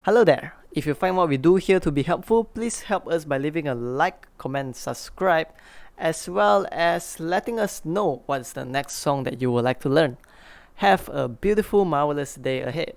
Hello there. If you find what we do here to be helpful, please help us by leaving a like, comment, subscribe, as well as letting us know what's the next song that you would like to learn. Have a beautiful, marvelous day ahead.